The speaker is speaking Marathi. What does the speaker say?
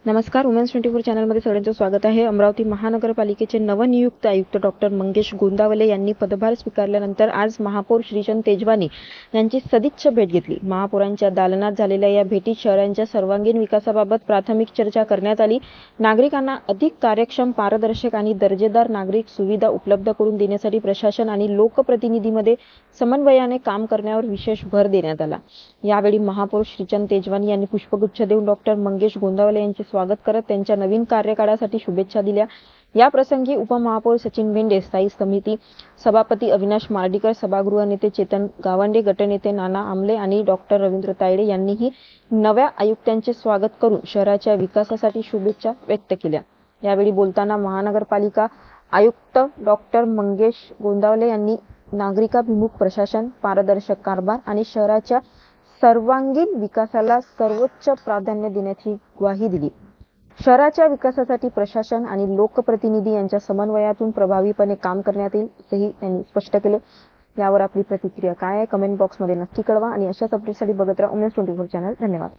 नमस्कार. वुमेन्स 24 चॅनलमध्ये सगळ्यांचं स्वागत आहे. अमरावती महानगरपालिकेचे नवनियुक्त आयुक्त डॉक्टर मंगेश गोंदावले यांनी पदभार स्वीकारल्यानंतर आज महापौर श्रीचंद तेजवानी यांची सदिच्छा भेट घेतली. महापौरांच्या दालनात झालेल्या या भेटीत शहरांच्या सर्वांगीण विकासाबाबत प्राथमिक चर्चा करण्यात आली. नागरिकांना अधिक कार्यक्षम, पारदर्शक आणि दर्जेदार नागरिक सुविधा उपलब्ध करून देण्यासाठी प्रशासन आणि लोकप्रतिनिधीमध्ये समन्वयाने काम करण्यावर विशेष भर देण्यात आला. यावेळी महापौर श्रीचंद तेजवानी यांनी पुष्पगुच्छ देऊन डॉक्टर मंगेश गोंदावले यांचे स्वागत करत त्यांच्या नवीन कार्यकाळासाठी शुभेच्छा दिल्या. या प्रसंगी उपमहापौर सचिन भेंडे, स्थायी समिती सभापती अविनाश मार्डीकर, सभागृह नेते चेतन गावंडे, गटनेते नाना आमले आणि डॉक्टर रवींद्र तायडे यांनीही नव्या आयुक्तांचे स्वागत करून शहराच्या विकासासाठी शुभेच्छा व्यक्त केल्या. यावेळी बोलताना महानगरपालिका आयुक्त डॉक्टर मंगेश गोंदावले यांनी नागरिकाभिमुख प्रशासन, पारदर्शक कारभार आणि शहराच्या सर्वांगीण विकासाला सर्वोच्च प्राधान्य देण्याची ग्वाही दिली. शहराच्या विकासासाठी प्रशासन आणि लोकप्रतिनिधी यांच्या समन्वयातून प्रभावीपणे काम करण्यात येईल असेही त्यांनी स्पष्ट केले. यावर आपली प्रतिक्रिया काय आहे कमेंट बॉक्समध्ये नक्की कळवा आणि अशाच अपडेटसाठी बघत राहा वुमेन्स 24 चॅनल. धन्यवाद.